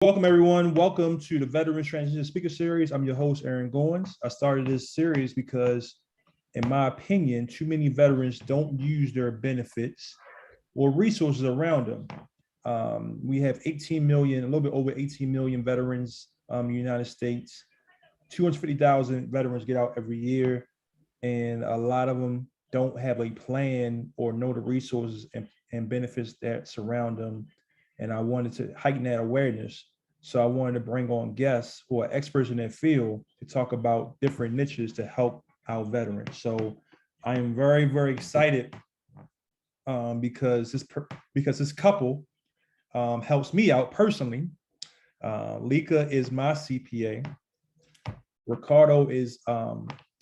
Welcome, everyone. Welcome to the Veterans Transition Speaker Series. I'm your host, Aaron Goins. I started this series because, in my opinion, too many veterans don't use their benefits or resources around them. We have 18 million, a little bit over 18 million veterans in the United States. 250,000 veterans get out every year, and a lot of them don't have a plan or know the resources and benefits that surround them. And I wanted to heighten that awareness. So I wanted to bring on guests who are experts in their field to talk about different niches to help our veterans. So I am very, very excited because this couple helps me out personally. Lika is my CPA. Ricardo is a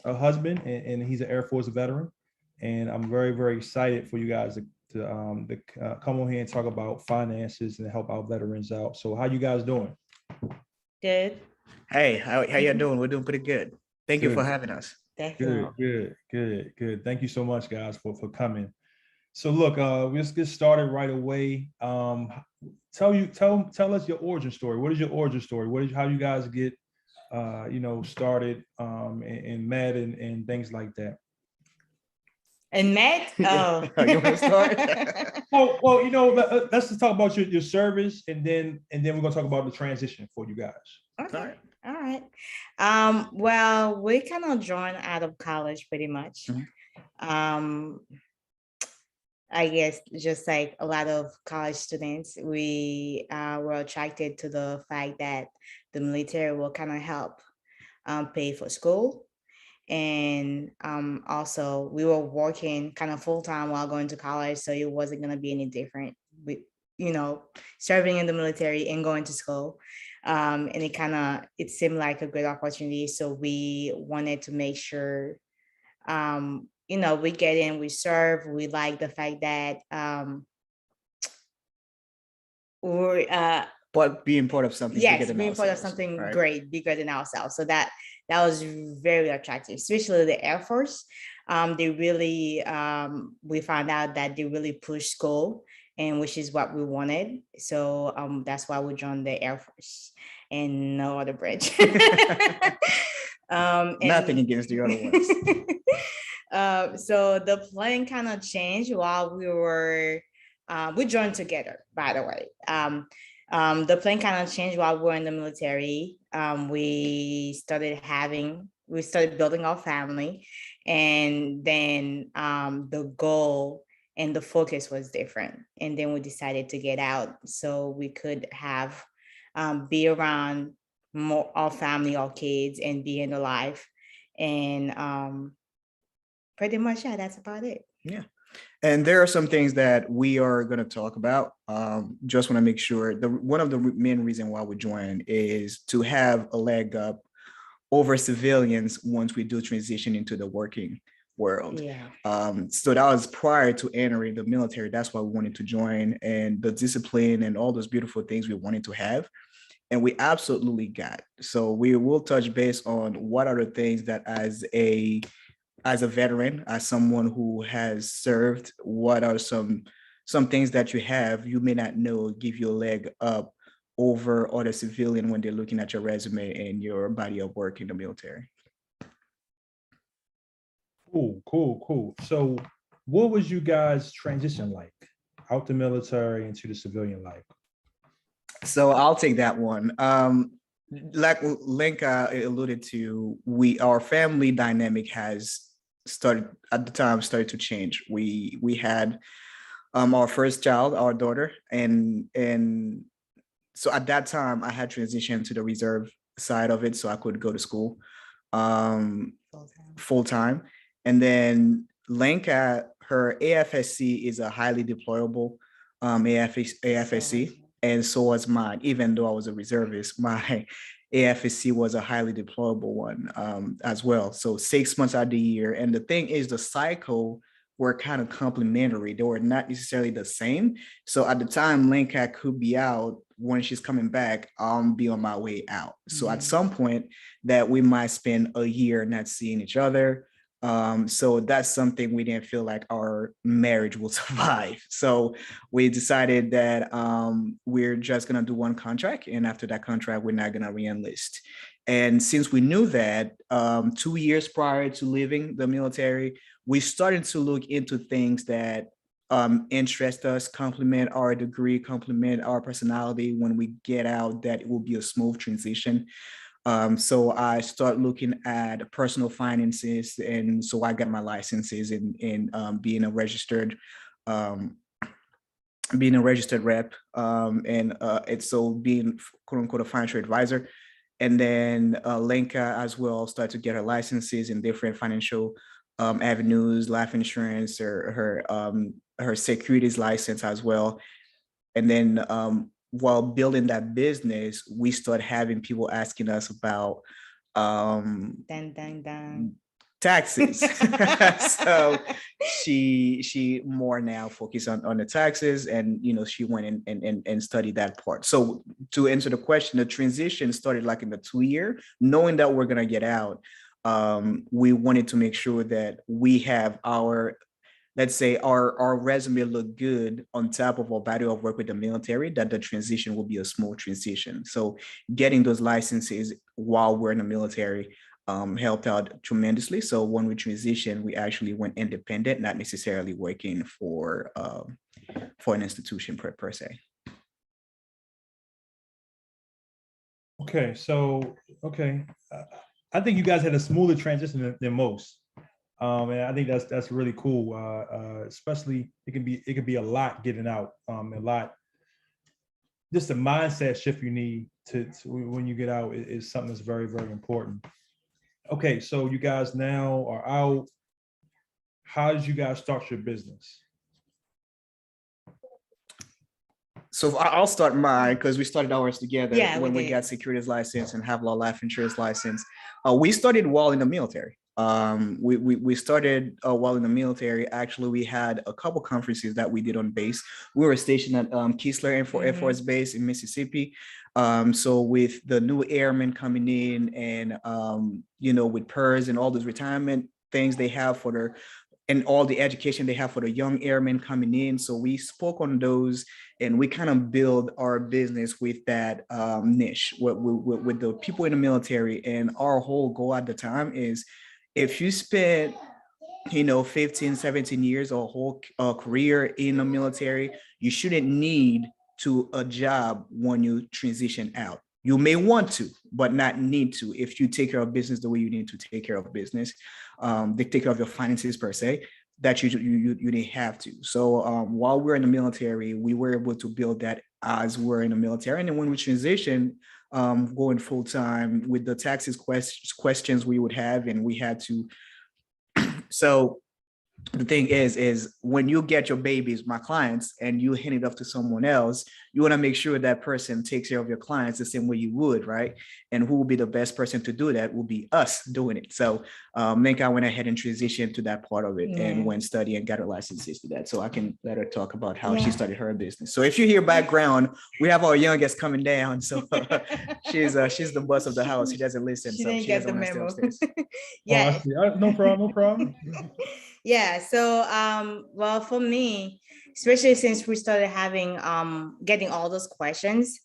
husband, and he's an Air Force veteran. And I'm very, very excited for you guys to come on here and talk about finances and help our veterans out. So how you guys doing? Good. Hey, how you doing? We're doing pretty good. Thank you for having us. Definitely. Good. Thank you so much, guys, for coming. So look, let's get started right away. Tell us your origin story. What is your origin story? How you guys get started and met and things like that? And Matt, You want to start? Well, let's just talk about your service, and then we're gonna talk about the transition for you guys. Okay. All right. Well, we kind of joined out of college pretty much. I guess just like a lot of college students, we were attracted to the fact that the military will kind of help pay for school. And also we were working kind of full-time while going to college, so it wasn't going to be any different with serving in the military and going to school. And it seemed like a great opportunity, so we wanted to make sure we get in, we serve. We like the fact that we're but being part of something being part of something right? Great, bigger than ourselves. So that was very attractive, especially the Air Force. They really we found out that they really push school, and which is what we wanted. So that's why we joined the Air Force and no other branch. Nothing against the other ones. So the plan kind of changed while we joined together, by the way. The plan kind of changed while we were in the military. We started building our family, and then the goal and the focus was different. And then we decided to get out so we could have be around more our family, our kids, and be in the life. And pretty much, yeah, that's about it. Yeah. And there are some things that we are going to talk about. Just want to make sure one of the main reasons why we join is to have a leg up over civilians once we do transition into the working world. Yeah. So that was prior to entering the military. That's why we wanted to join, and the discipline and all those beautiful things we wanted to have. And we absolutely got. So we will touch base on what are the things that as a veteran, as someone who has served, what are some things that you may not know give you a leg up over other civilian when they're looking at your resume and your body of work in the military. Cool. So what was you guys' transition like out the military into the civilian life? So I'll take that one. Like Lenka alluded to, our family dynamic has started to change. We had our first child, our daughter, and so at that time I had transitioned to the reserve side of it, so I could go to school full time. And then Lenka, her AFSC is a highly deployable AFSC, and so was mine. Even though I was a reservist, my AFSC was a highly deployable one as well. So 6 months out of the year. And the thing is, the cycle were kind of complementary. They were not necessarily the same. So at the time, Lenka could be out. When she's coming back, I'll be on my way out. So at some point that we might spend a year not seeing each other. So that's something we didn't feel like our marriage will survive. So we decided that we're just gonna do one contract, and after that contract, we're not gonna re-enlist. And since we knew that, 2 years prior to leaving the military, we started to look into things that interest us, complement our degree, complement our personality. When we get out, that it will be a smooth transition. So I start looking at personal finances, and so I got my licenses in being a registered rep, and it's so being quote unquote a financial advisor. And then Lenka as well start to get her licenses in different financial avenues, life insurance, or her securities license as well. And then while building that business, we start having people asking us about Dun, dun, dun. taxes. So she more now focus on the taxes, and she went and studied that part. So to answer the question, the transition started like in the 2 year, knowing that we're gonna get out. We wanted to make sure that we have our, let's say, our resume look good on top of our body of work with the military, that the transition will be a smooth transition. So getting those licenses while we're in the military helped out tremendously. So when we transitioned, we actually went independent, not necessarily working for an institution per se. Okay, so I think you guys had a smoother transition than most. And I think that's really cool. Especially it can be a lot getting out, a lot. Just the mindset shift you need to when you get out is something that's very, very important. Okay, so you guys now are out. How did you guys start your business? So I'll start mine because we started ours together. Yeah, when we we did. got securities license and have life insurance license. We started while in the military. We started while in the military. Actually, we had a couple conferences that we did on base. We were stationed at Keesler Air Force Base in Mississippi. So with the new airmen coming in, and with PERS and all those retirement things they have for their, and all the education they have for the young airmen coming in. So we spoke on those, and we kind of build our business with that niche with the people in the military. And our whole goal at the time is, if you spend 15, 17 years or a whole career in the military, you shouldn't need to a job when you transition out. You may want to, but not need to, if you take care of business the way you need to take care of business. They take care of your finances per se, that you didn't have to. So while we're in the military, we were able to build that as we're in the military. And then when we transitioned, going full time, with the taxes questions we would have, and we had to. So the thing is when you get your babies, my clients, and you hand it off to someone else, you want to make sure that person takes care of your clients the same way you would, right? And who will be the best person to do that will be us doing it. So Lenka went ahead and transitioned to that part of it, and went study and got her licenses to that. So I can let her talk about how she started her business. So if you hear background, we have our youngest coming down. So she's the boss of the house. She doesn't listen. She so didn't she get the doesn't want to stay memo. upstairs. Yeah. No problem. No problem. Yeah. So, well, for me, especially since we started having, getting all those questions,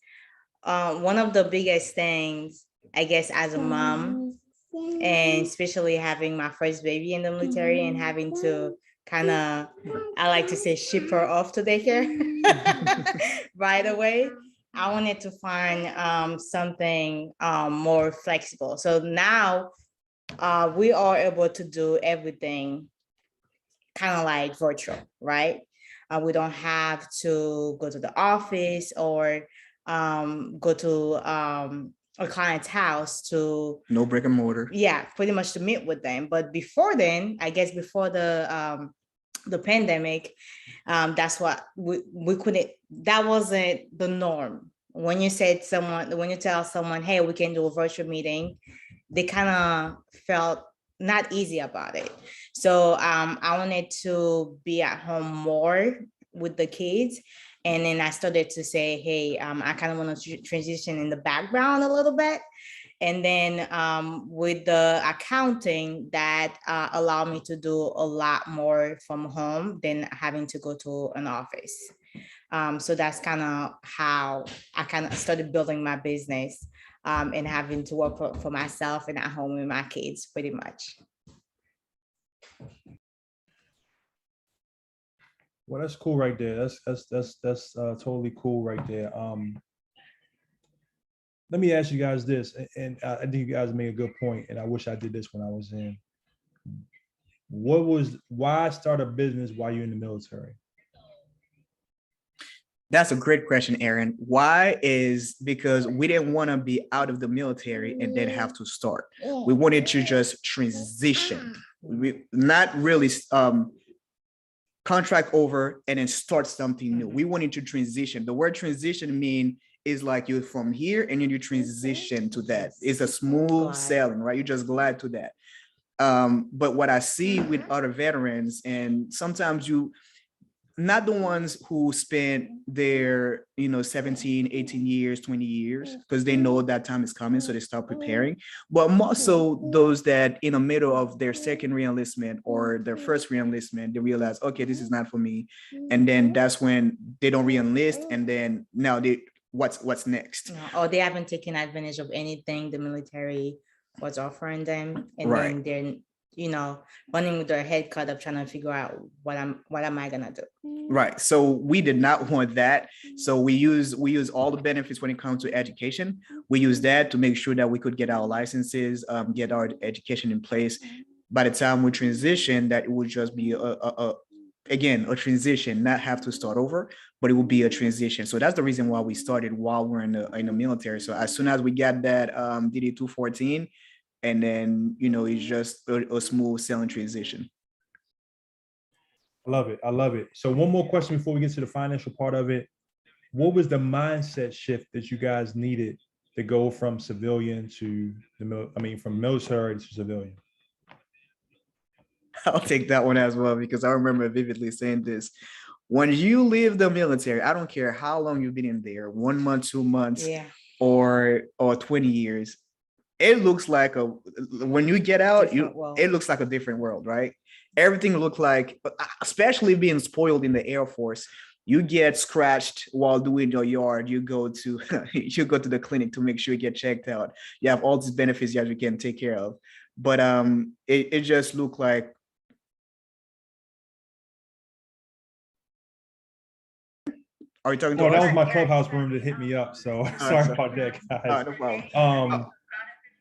one of the biggest things, I guess, as a mom, and especially having my first baby in the military and having to kind of, I like to say, ship her off to daycare right away. I wanted to find something more flexible. So now we are able to do everything kind of like virtual, right? We don't have to go to the office or go to a client's house to, No brick and mortar. yeah, pretty much to meet with them. But before then, I guess before the pandemic, that's what we couldn't, that wasn't the norm. When you tell someone, hey, we can do a virtual meeting, they kind of felt not easy about it. So I wanted to be at home more with the kids. And then I started to say, hey, I kind of want to transition in the background a little bit. And then with the accounting, that allowed me to do a lot more from home than having to go to an office. So that's kind of how I kind of started building my business and having to work for myself and at home with my kids pretty much. Well, that's cool right there. That's totally cool right there. Let me ask you guys this, and I think you guys made a good point, and I wish I did this when I was in. Why start a business while you're in the military? That's a great question, Aaron. Why is because we didn't want to be out of the military and then have to start. We wanted to just transition. We not really contract over and then start something new. We wanted to transition. The word transition mean is like you're from here and then you transition to that. It's a smooth sailing, right? You're just glad to that. But what I see with other veterans, and sometimes not the ones who spent their 17, 18 years, 20 years, because they know that time is coming, so they start preparing, but more so those that in the middle of their second reenlistment or their first reenlistment, they realize, okay, this is not for me, and then that's when they don't reenlist, and then now what's next? Or they haven't taken advantage of anything the military was offering them, and then they're running with their head cut up, trying to figure out what am I gonna do? Right. So we did not want that. So we use all the benefits when it comes to education. We use that to make sure that we could get our licenses, get our education in place. By the time we transition, that it would just be again a transition, not have to start over, but it will be a transition. So that's the reason why we started while we're in the military. So as soon as we got that DD 214. And then, it's just a smooth sailing transition. I love it. I love it. So one more question before we get to the financial part of it. What was the mindset shift that you guys needed to go from civilian to from military to civilian? I'll take that one as well, because I remember vividly saying this. When you leave the military, I don't care how long you've been in there, 1 month, 2 months, or 20 years. It looks like when you get out, it looks like a different world, right? Everything looked like, especially being spoiled in the Air Force, you get scratched while doing your yard. You go to the clinic to make sure you get checked out. You have all these benefits that you can take care of. But it just looked like. Are you talking to us? That was my clubhouse room that hit me up. So sorry about that, guys. No problem.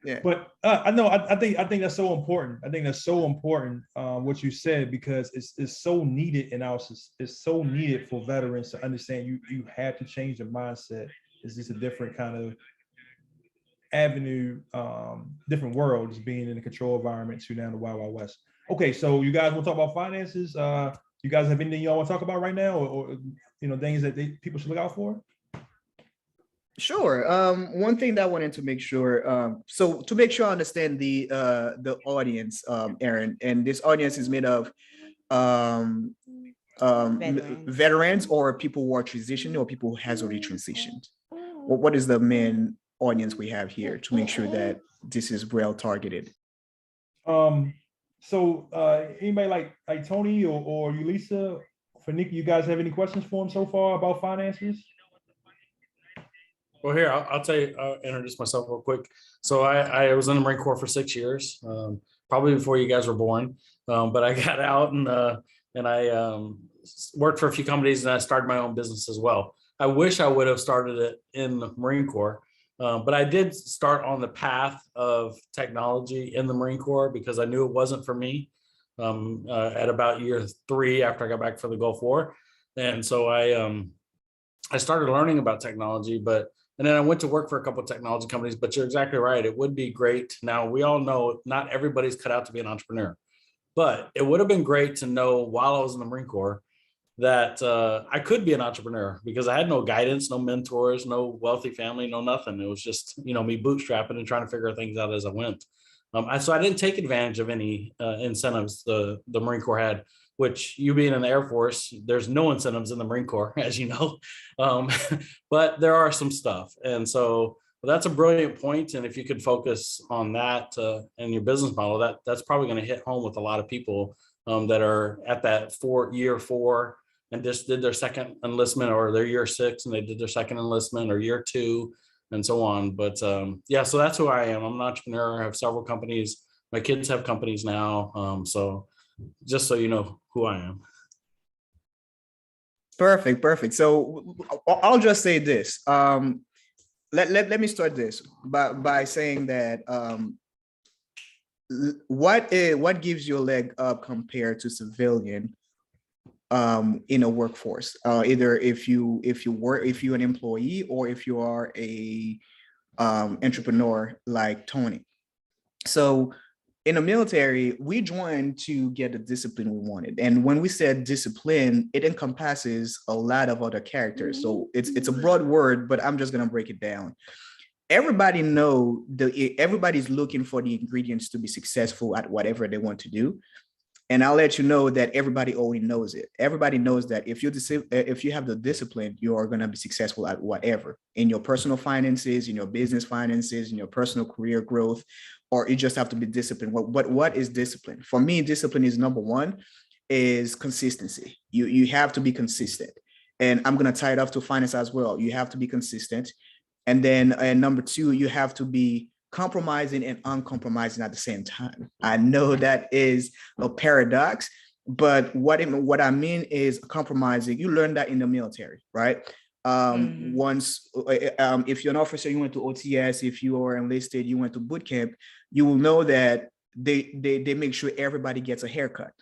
Yeah. But I think that's so important. I think that's so important what you said, because it's so needed in it's so needed for veterans to understand you have to change the mindset. It's just a different kind of avenue, different world, just being in a control environment to now the Wild Wild West. Okay, so you guys want to talk about finances? You guys have anything y'all want to talk about right now, or things that people should look out for? Sure. One thing that I wanted to make sure, so to make sure I understand the audience, Aaron, and this audience is made of veterans or people who are transitioning or people who has already transitioned. What is the main audience we have here to make sure that this is well targeted? So anybody like Tony or Ulisa, for Nikki, you guys have any questions for him so far about finances? Well, here, I'll tell you, I'll introduce myself real quick. So I was in the Marine Corps for 6 years, probably before you guys were born. But I got out and I worked for a few companies, and I started my own business as well. I wish I would have started it in the Marine Corps, but I did start on the path of technology in the Marine Corps because I knew it wasn't for me at about year 3 after I got back from the Gulf War. And so I started learning about technology, and then I went to work for a couple of technology companies, but you're exactly right. It would be great. Now, we all know not everybody's cut out to be an entrepreneur, but it would have been great to know while I was in the Marine Corps that I could be an entrepreneur, because I had no guidance, no mentors, no wealthy family, no nothing. It was just, me bootstrapping and trying to figure things out as I went. So I didn't take advantage of any incentives the Marine Corps had, which, you being in the Air Force, there's no incentives in the Marine Corps, as you know, but there are some stuff. And so But that's a brilliant point, and if you could focus on that in your business model, that's probably going to hit home with a lot of people that are at that year four and just did their second enlistment, or their year 6 and they did their second enlistment, or year 2, and so on. But yeah, so that's who I am. I'm an entrepreneur. I have several companies. My kids have companies now. So just so you know who I am. Perfect. So I'll just say this. Let me start this by saying that what gives you a leg up compared to civilian in a workforce, either if you're an employee or if you are a entrepreneur like Tony. So in the military, we joined to get the discipline we wanted. And when we said discipline, it encompasses a lot of other characters. So it's a broad word, but I'm just gonna break it down. Everybody's looking for the ingredients to be successful at whatever they want to do. And I'll let you know that everybody already knows it. Everybody knows that if you have the discipline, you are going to be successful at whatever, in your personal finances, in your business finances, in your personal career growth, or you just have to be disciplined. What is discipline? For me, discipline is number one, is consistency. You have to be consistent. And I'm going to tie it up to finance as well. You have to be consistent. And then number two, you have to be compromising and uncompromising at the same time. I know that is a paradox, but what I mean is compromising. You learn that in the military, right? Once, if you're an officer, you went to OTS. If you are enlisted, you went to boot camp. You will know that they make sure everybody gets a haircut.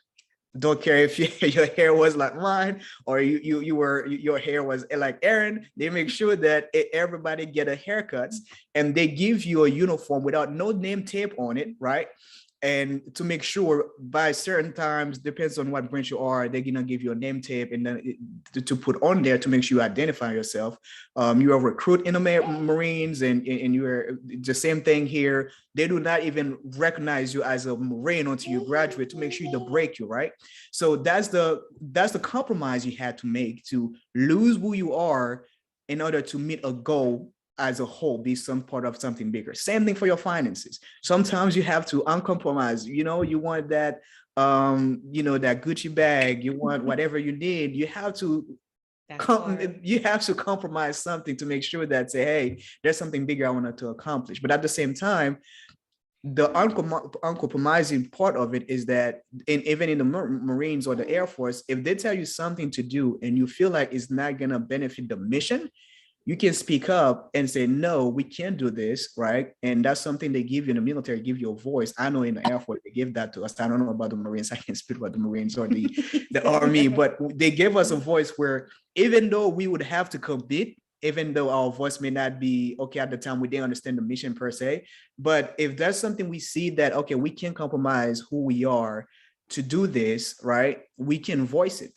Don't care if your hair was like mine or your hair was like Aaron. They make sure that everybody get a haircut, and they give you a uniform without no name tape on it, right? And to make sure by certain times, depends on what branch you are, they're gonna give you a name tape and then to put on there to make sure you identify yourself. You're a recruit in the Marines, and you're the same thing here. They do not even recognize you as a Marine until you graduate, to make sure they break you, right? So that's the compromise you had to make, to lose who you are in order to meet a goal as a whole, be some part of something bigger. Same thing for your finances. Sometimes you have to uncompromise. You want that, that Gucci bag, you want whatever you need. You have to compromise something to make sure that, say, hey, there's something bigger I wanted to accomplish. But at the same time, the uncompromising part of it is that even in the Marines or the Air Force, if they tell you something to do and you feel like it's not going to benefit the mission, you can speak up and say, no, we can't do this, right? And that's something they give you in the military, give you a voice. I know in the Air Force, they give that to us. I don't know about the Marines. I can't speak about the Marines or the Army, but they gave us a voice where even though we would have to compete, even though our voice may not be okay at the time, we didn't understand the mission per se. But if there's something we see that, okay, we can compromise who we are to do this, right? We can voice it.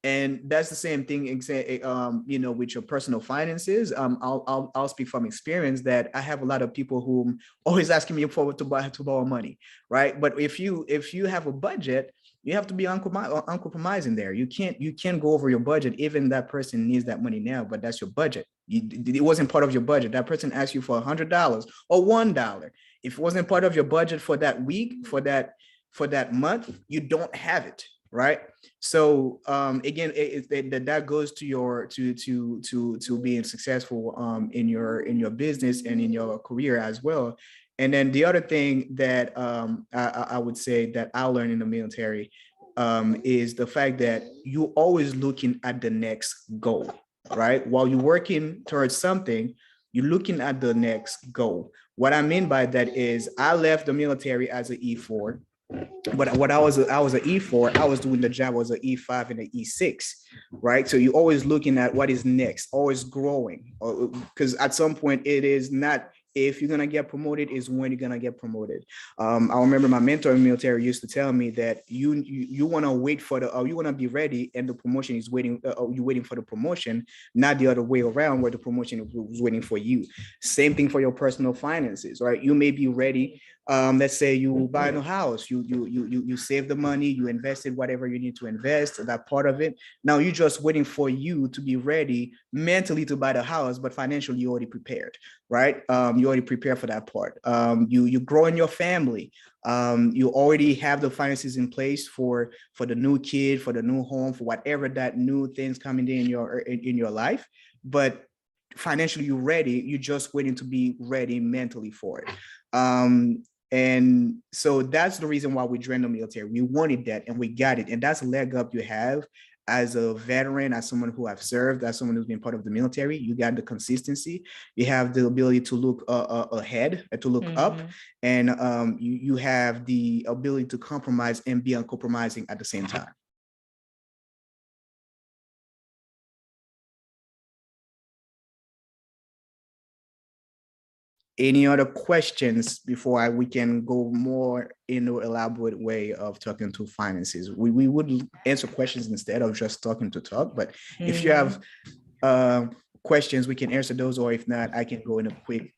And that's the same thing, with your personal finances. I'll speak from experience that I have a lot of people who always asking me to borrow money, right? But if you have a budget, you have to be uncompromising there. You can't go over your budget, even that person needs that money now, but that's your budget. It wasn't part of your budget. That person asked you for $100 or $1. If it wasn't part of your budget for that week, for that month, you don't have it. Right. So again, that goes to being successful in your business and in your career as well. And then the other thing that I would say that I learned in the military is the fact that you're always looking at the next goal. Right. While you're working towards something, you're looking at the next goal. What I mean by that is I left the military as an E4. But what I was an E4, I was doing the job as an E5 and an E6, right? So you're always looking at what is next, always growing, because at some point it is not if you're gonna get promoted, is when you're gonna get promoted. I remember my mentor in the military used to tell me that you want to wait for you want to be ready, and the promotion is waiting. You're waiting for the promotion, not the other way around, where the promotion was waiting for you. Same thing for your personal finances, right? You may be ready Let's say you buy a new house, you save the money, you invested whatever you need to invest, that part of it. Now you're just waiting for you to be ready mentally to buy the house, but financially you already prepared, right? You already prepared for that part. You grow in your family. You already have the finances in place for the new kid, for the new home, for whatever that new things coming in your life. But financially you're ready. You're just waiting to be ready mentally for it. And so that's the reason why we joined the military. We wanted that and we got it. And that's a leg up you have as a veteran, as someone who have served, as someone who's been part of the military. You got the consistency. You have the ability to look ahead, to look up, and you have the ability to compromise and be uncompromising at the same time. Any other questions before we can go more into elaborate way of talking to finances? We would answer questions instead of just talking to talk, but if you have questions, we can answer those, or if not, I can go in a quick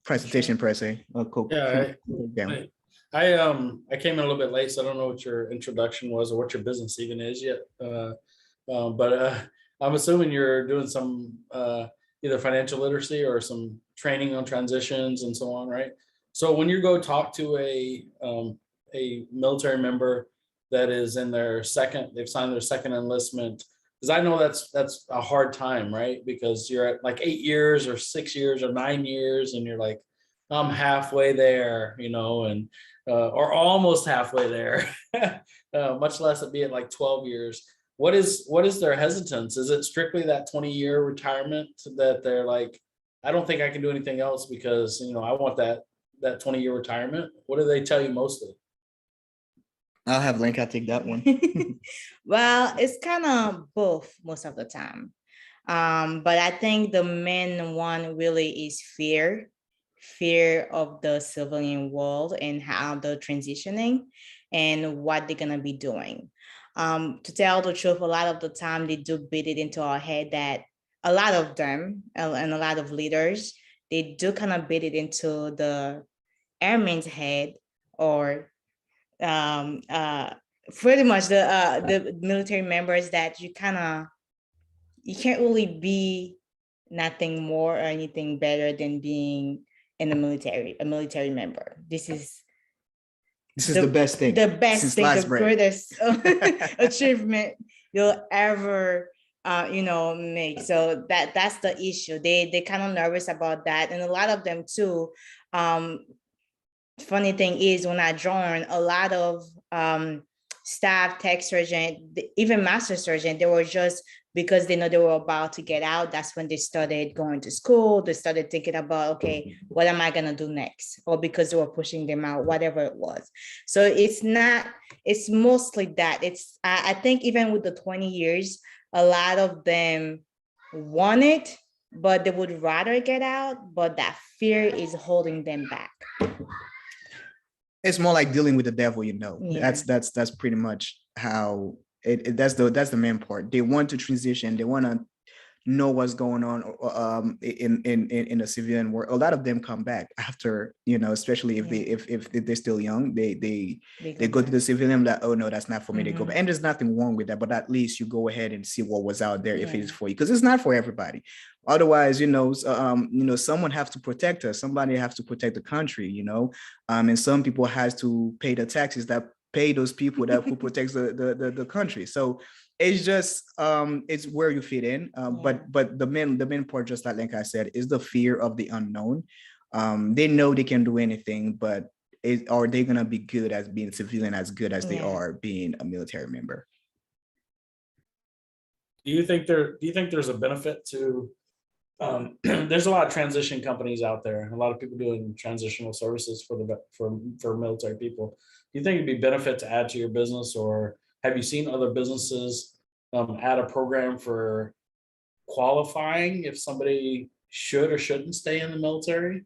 presentation per se. Yeah, I came in a little bit late, so I don't know what your introduction was or what your business even is yet. But I'm assuming you're doing some either financial literacy or some training on transitions and so on, right? So when you go talk to a military member that is in their they've signed their second enlistment, because I know that's a hard time, right? Because you're at like 8 years or 6 years or 9 years, and you're like, I'm halfway there, and or almost halfway there, much less it be at like 12 years. What is their hesitance? Is it strictly that 20-year retirement that they're like, I don't think I can do anything else because, I want that 20-year retirement? What do they tell you mostly? I'll have Lenka take that one. Well, it's kind of both most of the time. But I think the main one really is fear of the civilian world and how they're transitioning and what they're going to be doing. To tell the truth, a lot of the time they do beat it into our head that a lot of them and a lot of leaders, they do kind of beat it into the airman's head, or pretty much the military members, that you can't really be nothing more or anything better than being in the military, a military member. This is the best thing. The best thing, the greatest achievement you'll ever make. So that's the issue. They kind of nervous about that. And a lot of them too. Funny thing is, when I joined, a lot of staff, tech surgeon, even master surgeon, they were just, because they know they were about to get out, that's when they started going to school. They started thinking about, okay, what am I going to do next? Or because they were pushing them out, whatever it was. So it's mostly that. I think even with the 20 years, a lot of them want it, but they would rather get out, but that fear is holding them back. It's more like dealing with the devil, Yeah. That's pretty much how that's the main part. They want to transition. They want to know what's going on in the civilian world. A lot of them come back after, especially if they're still young, they go to the civilian, like, oh no, that's not for me. They go back. And there's nothing wrong with that, but at least you go ahead and see what was out there if it is for you, because it's not for everybody. Otherwise, someone has to protect us. Somebody has to protect the country, and some people has to pay the taxes that pay those people who protects the country. So it's just it's where you fit in. But the main part, just like Lenka said, is the fear of the unknown. They know they can do anything, but are they gonna be good as being civilian as good as they are being a military member? Do you think there's a benefit to there's a lot of transition companies out there, a lot of people doing transitional services for military people. Do you think it'd be benefit to add to your business, or have you seen other businesses add a program for qualifying if somebody should or shouldn't stay in the military?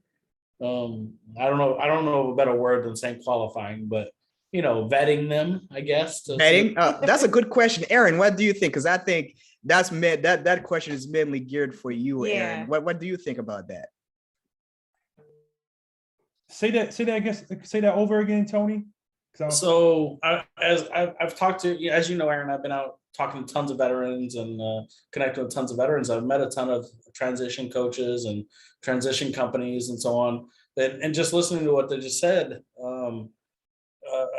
I don't know of a better word than saying qualifying, but vetting them, I guess. Vetting? That's a good question. Aaron, what do you think? Because I think that question is mainly geared for you, Aaron. What do you think about that? Say that over again, Tony. So I've talked to, as you know, Aaron, I've been out talking to tons of veterans and connecting with tons of veterans. I've met a ton of transition coaches and transition companies and so on. And just listening to what they just said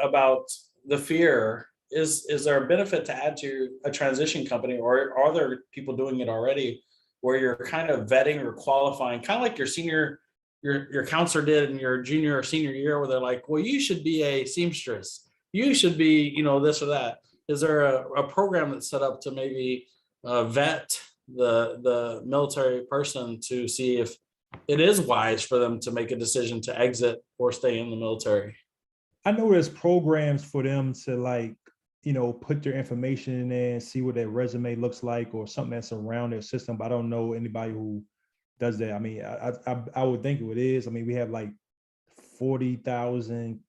about the fear, is there a benefit to add to a transition company, or are there people doing it already where you're kind of vetting or qualifying, kind of like your senior your counselor did in your junior or senior year, where they're like, well, you should be a seamstress, you should be, this or that. Is there a program that's set up to maybe vet the military person to see if it is wise for them to make a decision to exit or stay in the military? I know there's programs for them to put their information in there and see what their resume looks like or something that's around their system, but I don't know anybody who does that. I mean, I would think it is. I mean, we have like 40,000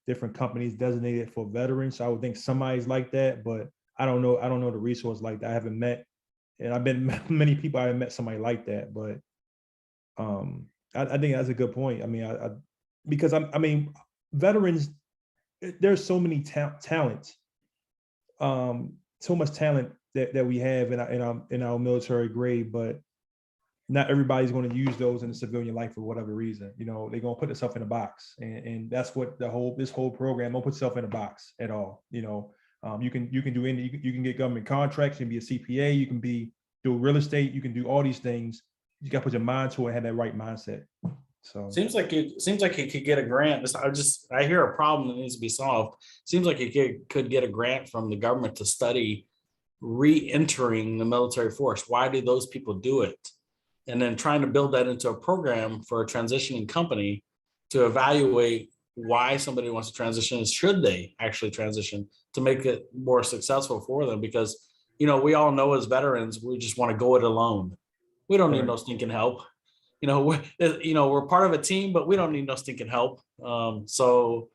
different companies designated for veterans. So I would think somebody's like that, but I don't know the resource like that. I haven't met, and I've been many people, I haven't met somebody like that, but I think that's a good point. I mean, because veterans, there's so many talents, so much talent that we have in our military grade, but not everybody's going to use those in the civilian life for whatever reason. They're going to put themselves in a box, and that's what this whole program don't put itself in a box at all. You can do you can get government contracts, you can be a CPA, you can do real estate, you can do all these things. You got to put your mind to it and have that right mindset. So seems like you could get a grant. I hear a problem that needs to be solved. Seems like you could get a grant from the government to study re-entering the military force. Why do those people do it? And then trying to build that into a program for a transitioning company to evaluate why somebody wants to transition and should they actually transition to make it more successful for them. Because, we all know as veterans, we just want to go it alone. We don't need no stinking help. We're part of a team, but we don't need no stinking help. So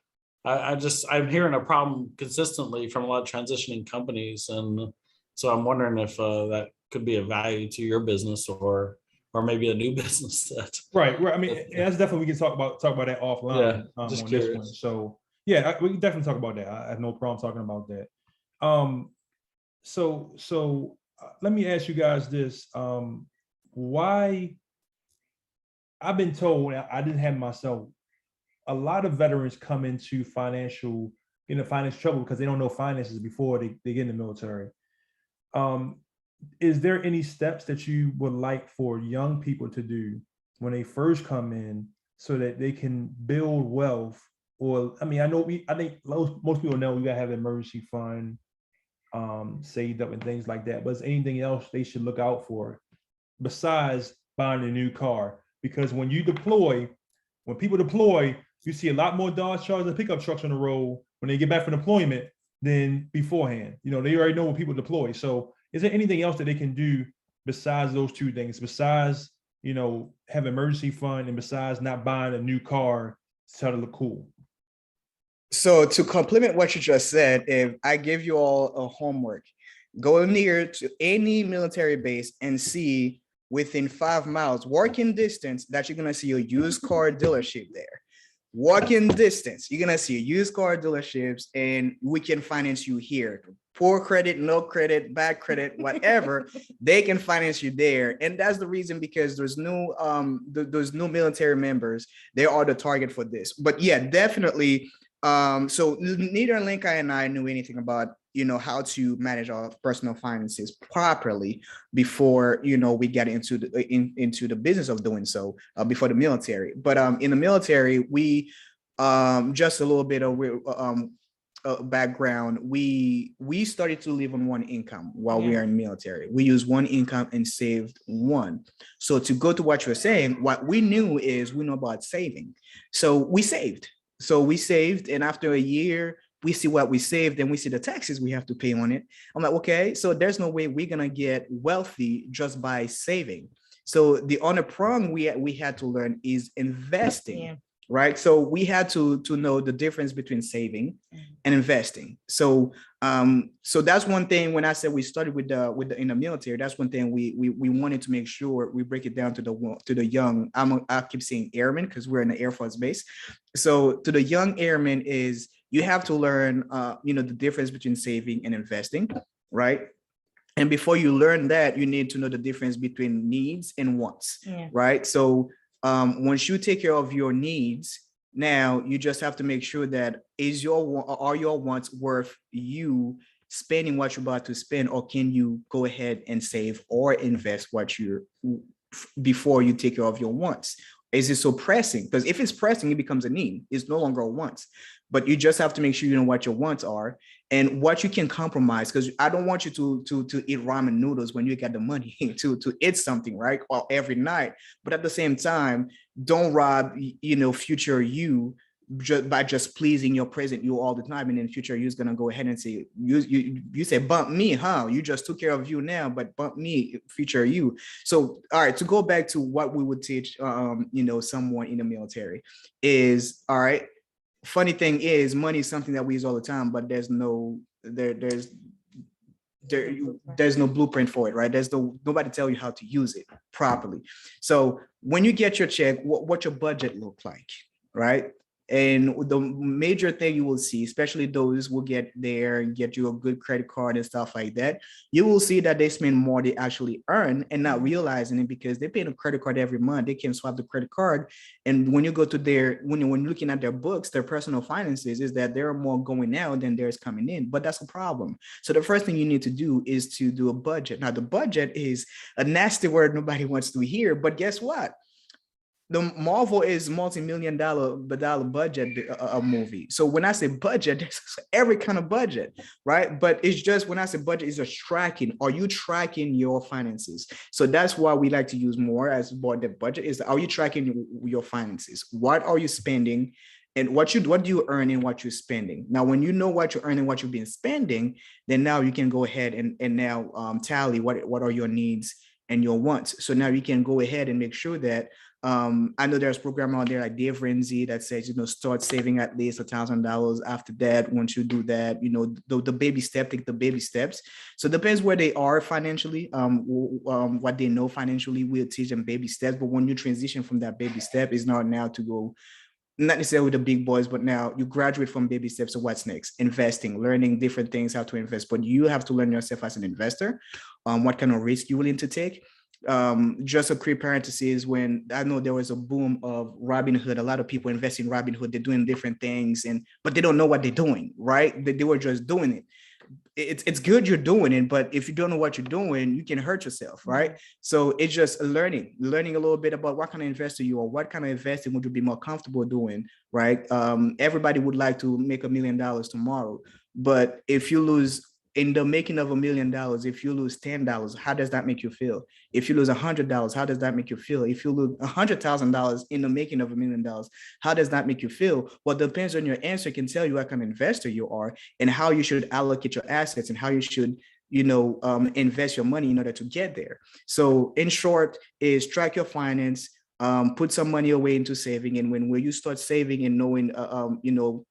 I'm hearing a problem consistently from a lot of transitioning companies. And so I'm wondering if that could be a value to your business or maybe a new business set. Right. I mean, that's definitely, we can talk about that offline. Yeah, just on curious. This one. So yeah, we can definitely talk about that. I have no problem talking about that. So let me ask you guys this. Why I've been told, I didn't have myself, a lot of veterans come into financial trouble because they don't know finances before they get in the military. Is there any steps that you would like for young people to do when they first come in so that they can build wealth? Or, I think most people know we gotta have an emergency fund saved up and things like that, but is anything else they should look out for besides buying a new car? Because when people deploy, you see a lot more Dodge Chargers and pickup trucks on the road when they get back from deployment than beforehand. They already know when people deploy. So is there anything else that they can do besides those two things, besides, have an emergency fund and besides not buying a new car to try to look cool? So to complement what you just said, if I give you all a homework, go near to any military base and see within 5 miles, walking distance, that you're going to see a used car dealership there. Walking distance, you're going to see used car dealerships, and we can finance you here. Poor credit, no credit, bad credit, whatever, they can finance you there. And that's the reason, because there's no military members. They are the target for this. But yeah, definitely. So neither Lenka and I knew anything about, how to manage our personal finances properly before, we get into the business of doing so before the military. But in the military, we just a little bit of background. We started to live on one income while we are in the military. We used one income and saved one. So to go to what you're saying, what we knew is we know about saving. So we saved. And after a year, we see what we saved and we see the taxes we have to pay on it. I'm like, okay, so there's no way we're gonna get wealthy just by saving. So the other prong we had to learn is investing. right? So we had to know the difference between saving and investing. So so that's one thing. When I said we started with the in the military, that's one thing we wanted to make sure we break it down to the young. I keep saying airmen because we're in the Air Force base. So to the young airmen is you have to learn you know, the difference between saving and investing, right? And before you learn that, you need to know the difference between needs and wants, Yeah. right? So once you take care of your needs, now you just have to make sure that are your wants worth you spending what you're about to spend, or can you go ahead and save or invest what you're before you take care of your wants? Is it so pressing? Because if it's pressing, it becomes a need. It's no longer a want. But you just have to make sure you know what your wants are and what you can compromise. Because I don't want you to eat ramen noodles when you get the money to eat something, right? Or every night. But at the same time, don't rob, you know, future you just by just pleasing your present you all the time, and then future you's gonna go ahead and say you say bump me, huh? You just took care of you now, but bump me, future you. So all right, to go back to what we would teach you know, someone in the military is, all right, funny thing is money is something that we use all the time, but there's no there's no blueprint for it, right? There's nobody tell you how to use it properly. So when you get your check, what your budget look like, right? And the major thing you will see, especially those who get there and get you a good credit card and stuff like that, you will see that they spend more they actually earn and not realizing it because they pay a credit card every month. They can swap the credit card. And when you go to when you're looking at their books, their personal finances, is that there are more going out than there's coming in. But that's a problem. So the first thing you need to do is to do a budget. Now, the budget is a nasty word nobody wants to hear, but guess what? The Marvel is multi-million dollar budget a movie. So when I say budget, there's every kind of budget, right? But it's just when I say budget, it's just tracking. Are you tracking your finances? So that's why we like to use more as about the budget is, are you tracking your finances? What are you spending? And what do you earn and what you're spending? Now, when you know what you're earning, what you've been spending, then now you can go ahead and now tally what are your needs and your wants. So now you can go ahead and make sure that I know there's a program out there like Dave Ramsey that says, you know, start saving at least $1,000. After that, once you do that, you know, the baby step, take the baby steps. So it depends where they are financially, what they know financially, we'll teach them baby steps. But when you transition from that baby step, is not now to go, not necessarily with the big boys, but now you graduate from baby steps. So what's next? Investing, learning different things, how to invest. But you have to learn yourself as an investor, what kind of risk you're willing to take. Just a quick parenthesis, when I know there was a boom of Robinhood, a lot of people invest in Robinhood, they're doing different things, but they don't know what they're doing, right? They were just doing it. It's good you're doing it, but if you don't know what you're doing, you can hurt yourself, right? So it's just learning a little bit about what kind of investor you are, what kind of investing would you be more comfortable doing, right? Everybody would like to make $1 million tomorrow, but if you lose in the making of $1 million, if you lose $10, how does that make you feel? If you lose $100, how does that make you feel? If you lose $100,000 in the making of $1 million, how does that make you feel? Well, depends on your answer, can tell you what kind of investor you are and how you should allocate your assets and how you should, you know, invest your money in order to get there. So in short, is track your finance, put some money away into saving, and when you start saving and knowing, you know,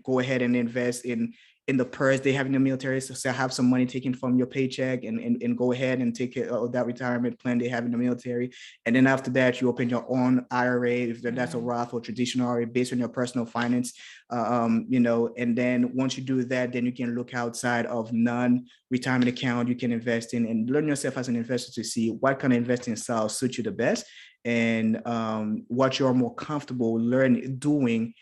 go ahead and invest in the purse they have in the military. So have some money taken from your paycheck and go ahead and take care of that retirement plan they have in the military. And then after that, you open your own IRA, if that's a Roth or traditional IRA based on your personal finance, you know, and then once you do that, then you can look outside of non-retirement account you can invest in and learn yourself as an investor to see what kind of investing style suits you the best and what you're more comfortable doing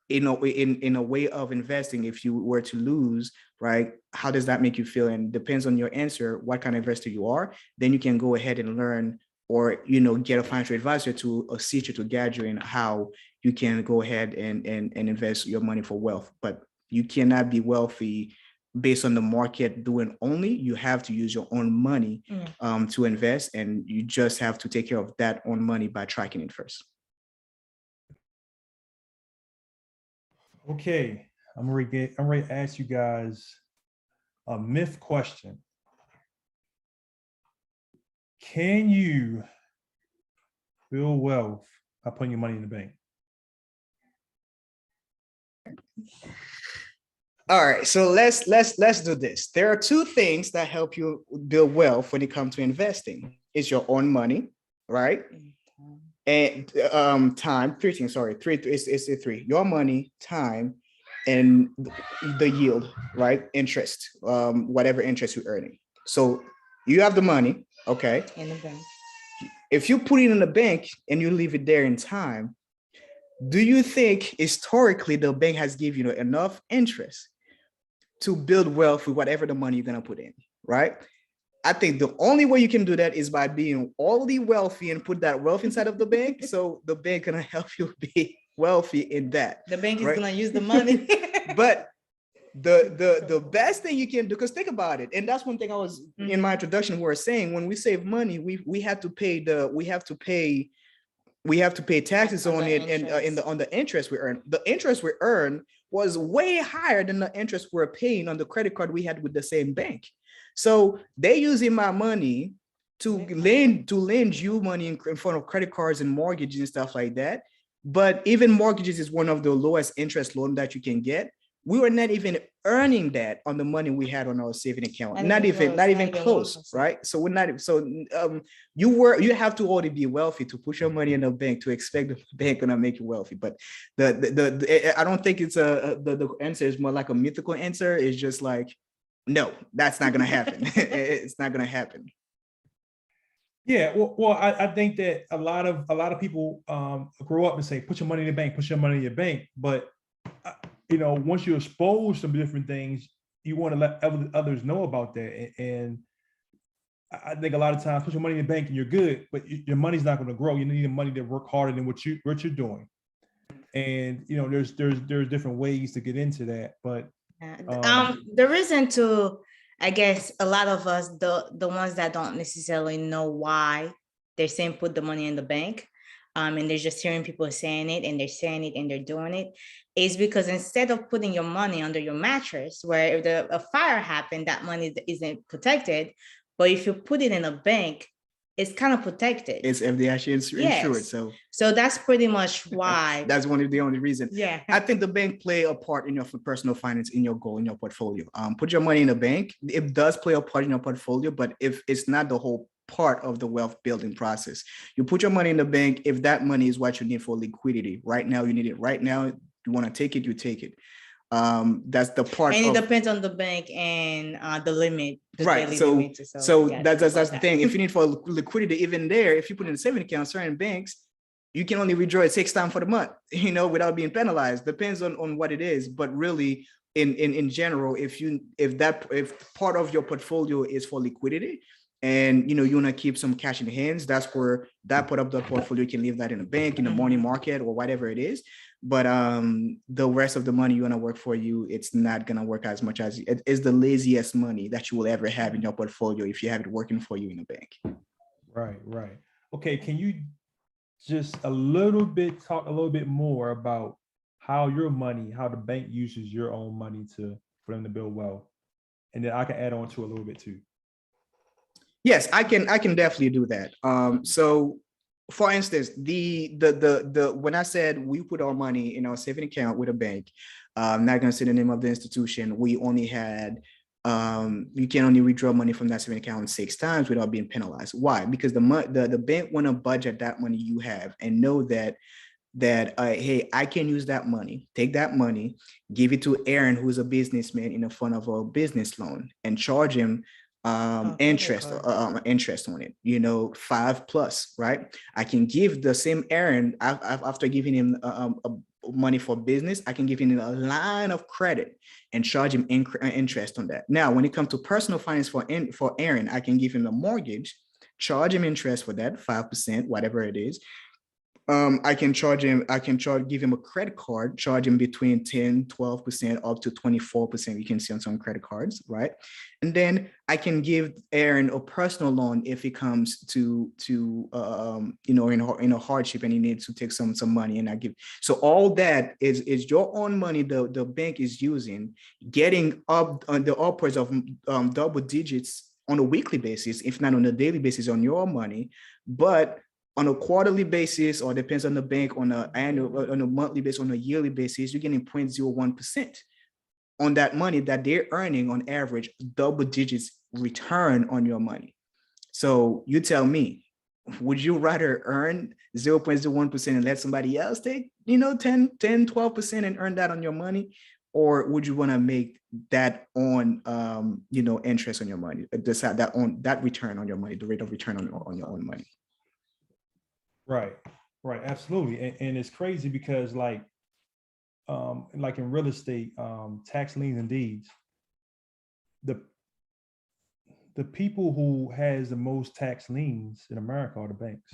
in a way of investing. If you were to lose, right, how does that make you feel? And depends on your answer, what kind of investor you are, then you can go ahead and learn or, you know, get a financial advisor to assist you to guide you in how you can go ahead and invest your money for wealth. But you cannot be wealthy based on the market doing only. You have to use your own money to invest, and you just have to take care of that own money by tracking it first. Okay, I'm ready to ask you guys a myth question. Can you build wealth by putting your money in the bank? All right, so let's do this. There are two things that help you build wealth when it comes to investing. It's your own money, right? And time. Three things. Sorry, three. It's the three. Your money, time, and the yield, right? Interest, whatever interest you're earning. So you have the money, okay? In the bank. If you put it in the bank and you leave it there in time, do you think historically the bank has given you enough interest to build wealth with whatever the money you're gonna put in, right? I think the only way you can do that is by being already wealthy and put that wealth inside of the bank. So the bank gonna help you be wealthy in that. The bank is right? gonna use the money. But the best thing you can do, because think about it, and that's one thing I was in my introduction we were saying, when we save money, we have to pay taxes On on the it, and on the interest we earn. The interest we earn was way higher than the interest we're paying on the credit card we had with the same bank. So they using my money to lend you money in front of credit cards and mortgages and stuff like that. But even mortgages is one of the lowest interest loan that you can get. We were not even earning that on the money we had on our saving account. Not even close, 1%. right? So we're not. So you have to already be wealthy to put your money in the bank to expect the bank gonna make you wealthy. But I don't think it's the answer is more like a mythical answer. It's just like, no, that's not gonna happen. It's not gonna happen. Yeah, well, I think that a lot of people grow up and say, put your money in the bank, put your money in your bank. But once you're exposed to different things, you want to let others know about that. And I think a lot of times, put your money in the bank and you're good, but your money's not going to grow. You need the money to work harder than what you're doing. And there's different ways to get into that. But the reason to, I guess, a lot of us, the ones that don't necessarily know why they're saying put the money in the bank, and they're just hearing people saying it and they're saying it and they're doing it, is because instead of putting your money under your mattress, where if a fire happened, that money isn't protected, but if you put it in a bank, it's kind of protected. It's FDIC insured. Yes. So that's pretty much why. That's one of the only reasons. Yeah. I think the bank play a part in your personal finance, in your goal, in your portfolio. Put your money in a bank. It does play a part in your portfolio, but if it's not the whole part of the wealth building process. You put your money in the bank if that money is what you need for liquidity. Right now, you need it right now. You want to take it, you take it. That's the part. And it depends on the bank and the limit. Right. So that's the thing. If you need for liquidity, even there, if you put in a savings account, certain banks, you can only withdraw it 6 times for the month, without being penalized. Depends on what it is. But really, in general, if part of your portfolio is for liquidity, and you want to keep some cash in hands, that's where that part of the portfolio, you can leave that in a bank, in the money market, or whatever it is. But the rest of the money you want to work for you, it's not going to work as much as it is the laziest money that you will ever have in your portfolio if you have it working for you in a bank. Right. Okay, can you just talk a little bit more about how the bank uses your own money for them to build wealth? And then I can add on to a little bit too. Yes, I can definitely do that. So for instance, the when I said we put our money in our saving account with a bank, I'm not going to say the name of the institution. We only had you can only withdraw money from that saving account 6 times without being penalized. Why? Because the bank want to budget that money you have and know that hey, I can use that money, take that money, give it to Aaron, who's a businessman, in the form of a business loan, and charge him interest on it, 5+, right? I can give the same Aaron, after giving him money for business, I can give him a line of credit and charge him interest on that. Now, when it comes to personal finance for Aaron, I can give him a mortgage, charge him interest for that 5%, whatever it is. I can give him a credit card, charge him between 10, 12% up to 24%. You can see on some credit cards, right? And then I can give Aaron a personal loan if it comes to in a hardship and he needs to take some money, and I give. So all that is your own money the bank is using, getting up on the upwards of double digits on a weekly basis, if not on a daily basis, on your money. But on a quarterly basis, or depends on the bank, on a annual, on a monthly basis, on a yearly basis, you're getting 0.01% on that money that they're earning on average, double digits return on your money. So you tell me, would you rather earn 0.01% and let somebody else take, 12% and earn that on your money? Or would you want to make that on, interest on your money, decide that on that return on your money, the rate of return on your own money? Right, absolutely. And it's crazy because like in real estate, tax liens and deeds, the people who has the most tax liens in America are the banks.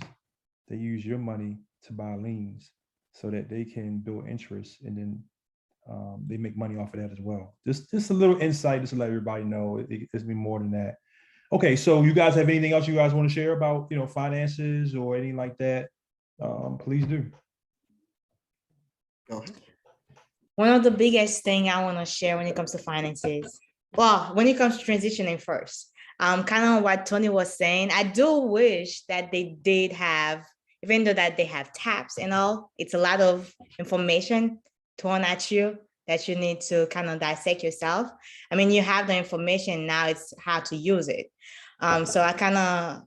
They use your money to buy liens so that they can build interest, and then they make money off of that as well. Just a little insight, just to let everybody know it's been more than that. Okay, so you guys have anything else you guys want to share about finances or anything like that? Please do. Go ahead. One of the biggest thing I want to share when it comes to finances, well, when it comes to transitioning first, kind of what Tony was saying, I do wish that they did have, even though that they have tabs and all, it's a lot of information thrown at you that you need to kind of dissect yourself. I mean, you have the information, now it's how to use it. So I kind of,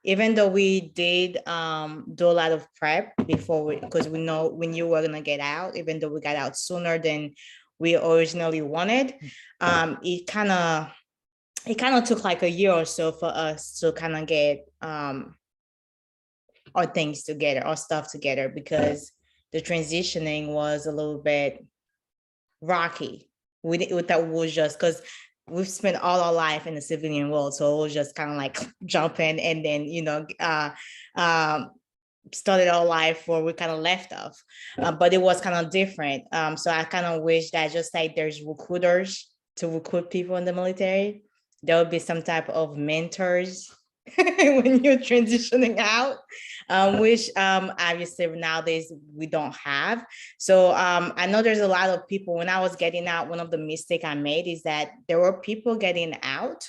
even though we did do a lot of prep before, because we know we knew we were gonna get out, even though we got out sooner than we originally wanted, it kind of took like a year or so for us to kind of get our things together, our stuff together, because the transitioning was a little bit rocky. We thought it was just because we've spent all our life in the civilian world, so it was just kind of like jumping and then started our life where we kind of left off, but it was kind of different. So I kind of wish that just like there's recruiters to recruit people in the military, there would be some type of mentors when you're transitioning out, which obviously nowadays we don't have. So I know there's a lot of people, when I was getting out, one of the mistakes I made is that there were people getting out,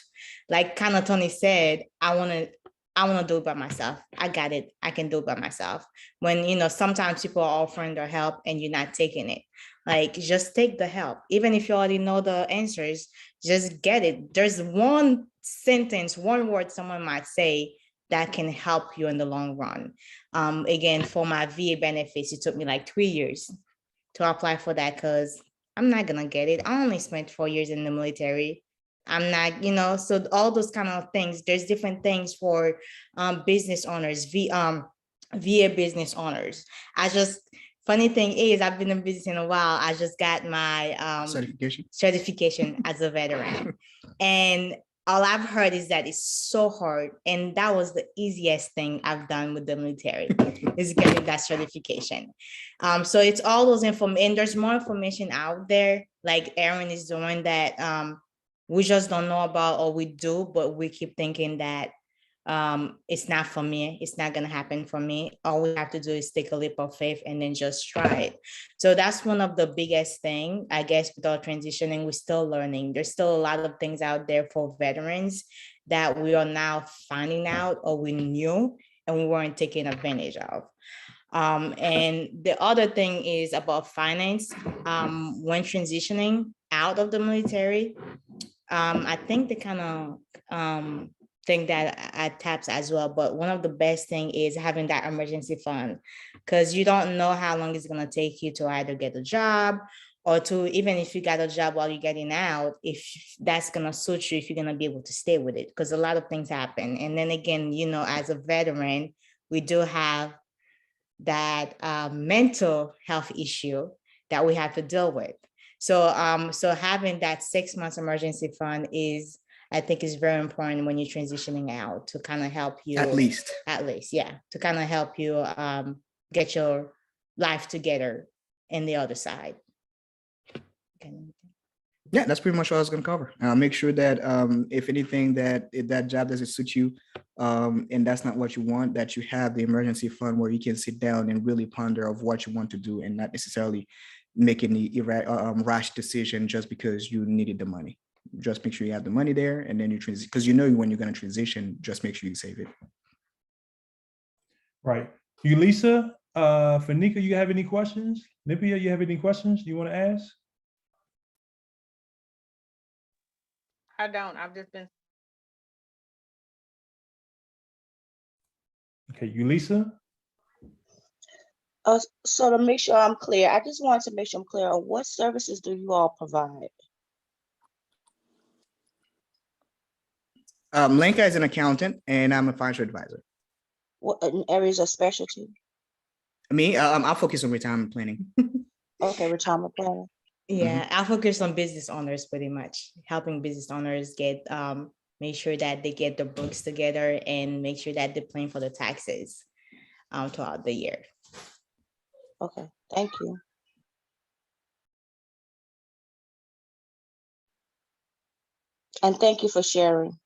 like kind of Tony said, I want to do it by myself. I got it. I can do it by myself. When, sometimes people are offering their help and you're not taking it. Like, just take the help. Even if you already know the answers, just get it. There's one sentence, one word someone might say that can help you in the long run. Again, for my VA benefits, it took me like 3 years to apply for that because I'm not going to get it. I only spent 4 years in the military. I'm not, so all those kind of things, there's different things for business owners, VA business owners. Funny thing is, I've been in business in a while. I just got my certification as a veteran. And all I've heard is that it's so hard. And that was the easiest thing I've done with the military is getting that certification. So it's all those information, and there's more information out there, like Aaron is doing that we just don't know about, or we do, but we keep thinking that it's not for me. It's not going to happen for me. All we have to do is take a leap of faith and then just try it. So that's one of the biggest thing, I guess, with our transitioning. We're still learning. There's still a lot of things out there for veterans that we are now finding out, or we knew and we weren't taking advantage of. And the other thing is about finance. When transitioning out of the military, I think they kind of think that at TAPS as well, but one of the best thing is having that emergency fund, because you don't know how long it's going to take you to either get a job, or to, even if you got a job while you're getting out, if that's going to suit you, if you're going to be able to stay with it, because a lot of things happen. And then again, as a veteran, we do have that mental health issue that we have to deal with. So having that 6 months emergency fund I think is very important when you're transitioning out, to kind of help you. At least, yeah, to kind of help you get your life together in the other side. Okay. Yeah, that's pretty much what I was going to cover. Make sure that if anything, if that job doesn't suit you, and that's not what you want, that you have the emergency fund where you can sit down and really ponder of what you want to do, and not necessarily making the rash decision just because you needed the money. Just make sure you have the money there, and then you transition, because when you're going to transition, just make sure you save it. Right. You, Lisa, for Nika, you have any questions? Nipia, you have any questions you want to ask? I don't. I've just been. Okay, you, Lisa. So to make sure I'm clear, I just wanted to make sure I'm clear on what services do you all provide? Lenka is an accountant and I'm a financial advisor. What in areas of specialty? Me, I'll focus on retirement planning. Okay, retirement planning. Yeah, I focus on business owners pretty much, helping business owners get make sure that they get the books together and make sure that they plan for the taxes throughout the year. Okay, thank you. And thank you for sharing.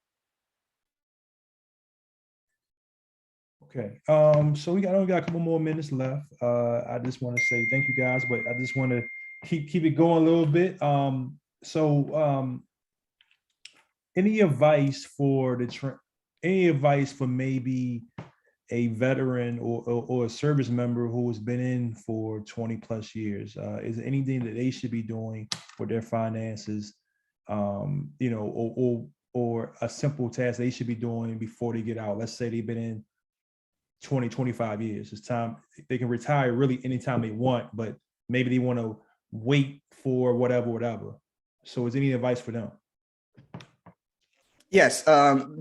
Okay, so we only got a couple more minutes left. I just want to say thank you guys, but I just want to keep it going a little bit. Any advice for any advice for maybe a veteran or a service member who has been in for 20 plus years? Is there anything that they should be doing with their finances, you know, or a simple task they should be doing before they get out? Let's say they've been in 20, 25 years. It's time they can retire really anytime they want, but maybe they want to wait for whatever. So is any advice for them? Yes,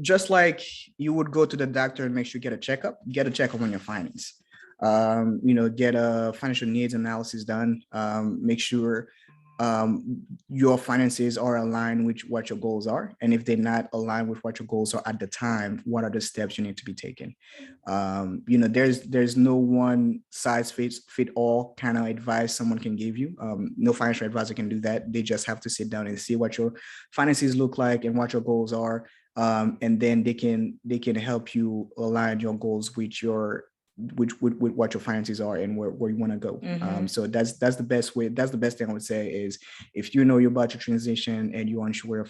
just like you would go to the doctor and make sure you get a checkup on your finance. You know, get a financial needs analysis done. Make sure your finances are aligned with what your goals are. And if they're not aligned with what your goals are at the time, what are the steps you need to be taking? You know, there's no one size fit all kind of advice someone can give you. No financial advisor can do that. They just have to sit down and see what your finances look like and what your goals are. And then they can help you align your goals with with what your finances are and where you want to go. So that's the best way. That's the best thing I would say is if you know you're about to transition and you're unsure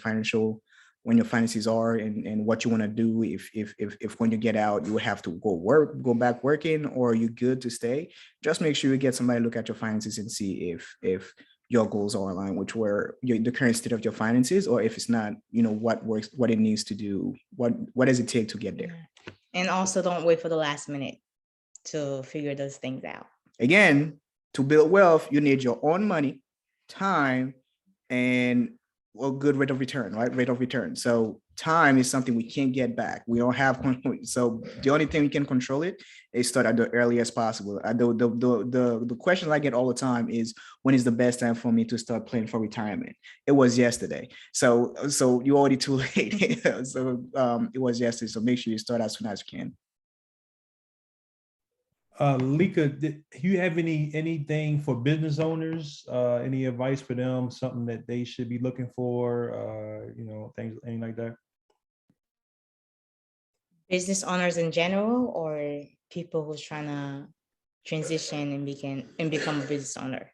when your finances are and what you want to do, if when you get out you have to go back working, or you're good to stay, just make sure you get somebody to look at your finances and see if your goals are aligned with the current state of your finances, or if it's not, you know, what works, what it needs to do, what does it take to get there. And also don't wait for the last minute to figure those things out. Again, to build wealth, you need your own money, time, and a good rate of return, right? Rate of return. So time is something we can't get back. We don't have control. So the only thing we can control it is start at the earliest possible. The question I get all the time is, when is the best time for me to start planning for retirement? It was yesterday. So you're already too late. So it was yesterday. So make sure you start as soon as you can. Lika, do you have anything for business owners? Any advice for them? Something that they should be looking for? You know, things, anything like that? Business owners in general, or people who's trying to transition and become a business owner?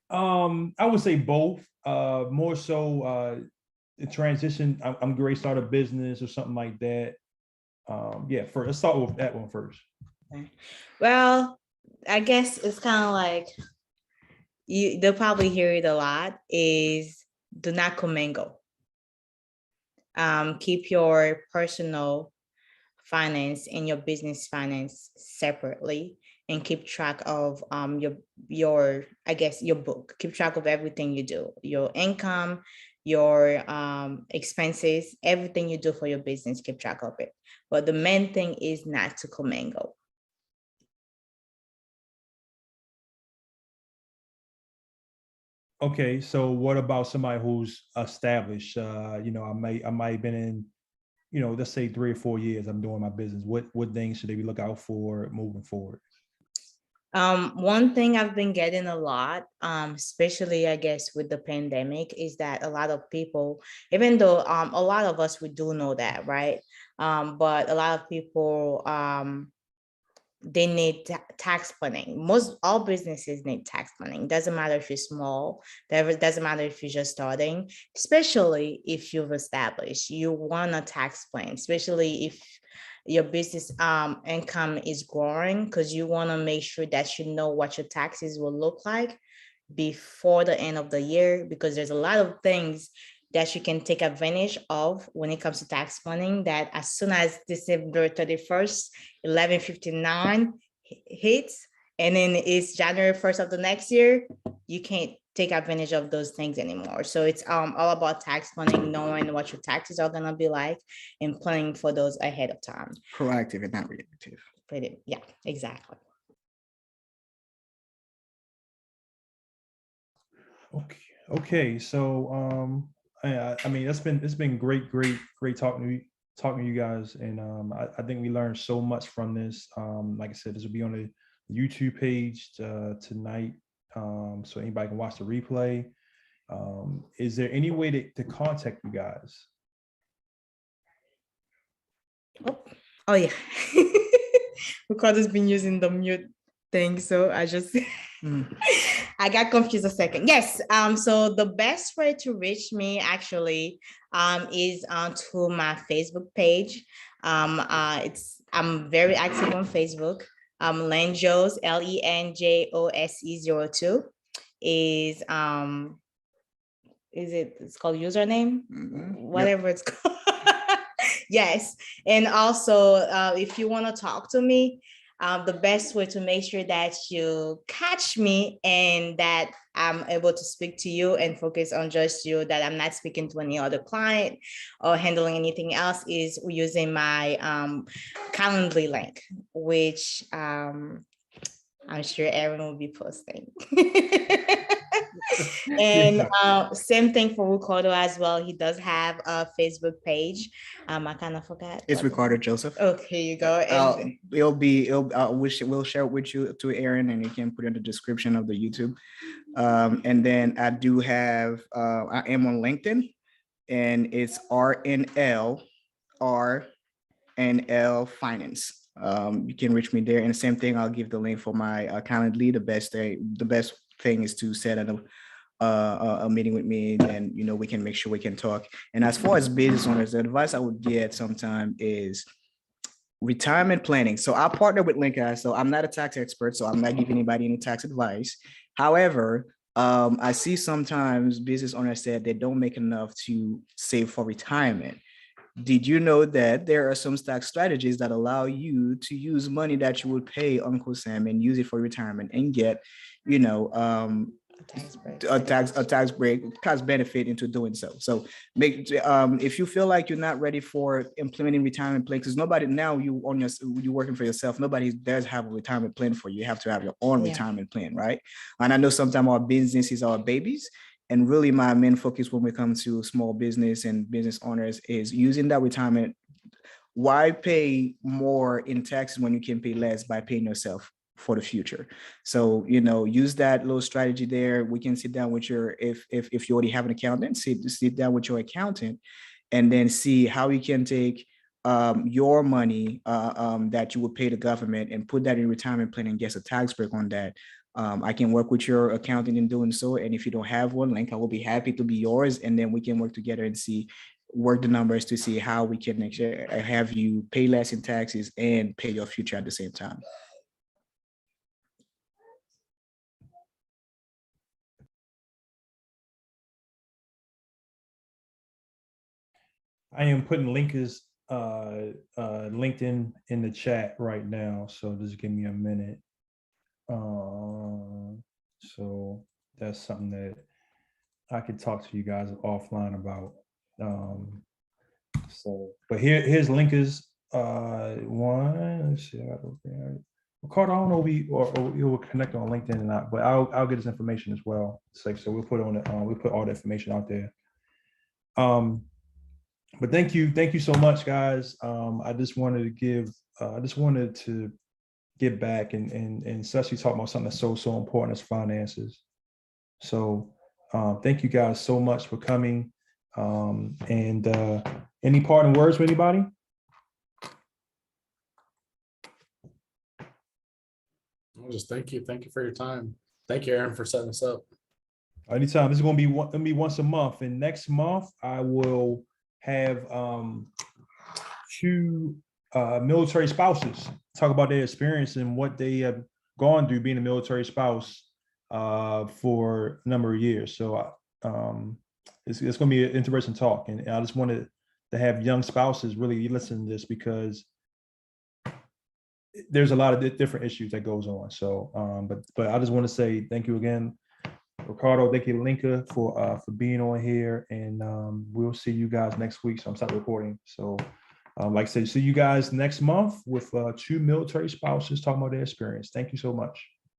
I would say both. More so, the transition. I'm great. Start a business or something like that. Yeah. Let's start with that one first. Okay. Well, I guess it's kind of like they'll probably hear it a lot is do not commingle. Keep your personal finance and your business finance separately, and keep track of your I guess your book. Keep track of everything you do, your income, your expenses, everything you do for your business, keep track of it. But the main thing is not to commingle. Okay, so what about somebody who's established? You know, I might have been in, you know, let's say 3 or 4 years. I'm doing my business. What things should they be look out for moving forward? One thing I've been getting a lot, especially I guess with the pandemic, is that a lot of people, even though a lot of us we do know that, right? But a lot of people they need tax planning. All businesses need tax planning. Doesn't matter if you're small, doesn't matter if you're just starting, especially if you've established, you want a tax plan, especially if your business income is growing, because you want to make sure that you know what your taxes will look like before the end of the year, because there's a lot of things that you can take advantage of when it comes to tax planning, that as soon as December 31st, 11:59 hits, and then it's January 1st of the next year, you can't take advantage of those things anymore. So it's all about tax planning, knowing what your taxes are gonna be like and planning for those ahead of time. Proactive and not reactive. Yeah, exactly. Okay. So I mean, it's been great talking to you guys, and I think we learned so much from this. Like I said, this will be on the YouTube page tonight, so anybody can watch the replay. Is there any way to contact you guys? Oh yeah. Ricardo's been using the mute thing, so I just I got confused a second. Yes. So the best way to reach me actually is to my Facebook page. I'm very active on Facebook. Lenjos, LENJOSE02 it's called username, whatever it's called. Yes. And also, if you want to talk to me, the best way to make sure that you catch me and that I'm able to speak to you and focus on just you, that I'm not speaking to any other client or handling anything else, is using my Calendly link, which I'm sure everyone will be posting. And same thing for Ricardo as well. He does have a Facebook page. I kind of forgot. It's Ricardo Joseph. Okay, you go. And We'll share it with you to Aaron, and you can put it in the description of the YouTube. And then I do have I am on LinkedIn, and it's RNL Finance. You can reach me there, and the same thing, I'll give the link for my Calendly. The best thing is to set a meeting with me, and we can make sure we can talk. And as far as business owners, the advice I would get sometime is retirement planning. So I partner with Lenka, so I'm not a tax expert, so I'm not giving anybody any tax advice. However, I see sometimes business owners say they don't make enough to save for retirement. Did you know that there are some tax strategies that allow you to use money that you would pay Uncle Sam and use it for retirement and get, a tax benefit into doing so. So if you feel like you're not ready for implementing retirement plan, because nobody now you're working for yourself, nobody does have a retirement plan for you. You have to have your own retirement plan, right? And I know sometimes our business is our babies. And really my main focus when we come to small business and business owners is using that retirement. Why pay more in taxes when you can pay less by paying yourself for the future? So, use that little strategy there. We can sit down with if you already have an accountant, sit down with your accountant and then see how you can take your money that you would pay the government and put that in retirement plan and get a tax break on that. I can work with your accountant in doing so. And if you don't have one, Link, I will be happy to be yours. And then we can work together and work the numbers to see how we can have you pay less in taxes and pay your future at the same time. I am putting Lenka's LinkedIn in the chat right now. So just give me a minute. So that's something that I could talk to you guys offline about. But here's Lenka's one. Let's see. Ricardo, I don't know if we will connect on LinkedIn or not, but I'll get his information as well. So we'll put we'll put all the information out there. But thank you so much, guys. I just wanted to get back and especially talk about something that's so important as finances. So thank you guys so much for coming. And any parting words for anybody? I'll just thank you for your time. Thank you, Aaron, for setting us up. Anytime. This is going to be once a month, and next month I will have two military spouses, talk about their experience and what they have gone through being a military spouse for a number of years. So it's going to be an interesting talk. And I just wanted to have young spouses really listen to this, because there's a lot of different issues that goes on. So, but I just want to say thank you again, Ricardo. Thank you, Lenka, for being on here, and we'll see you guys next week. So I'm stopping recording. So, like I said, see you guys next month with 2 military spouses talking about their experience. Thank you so much.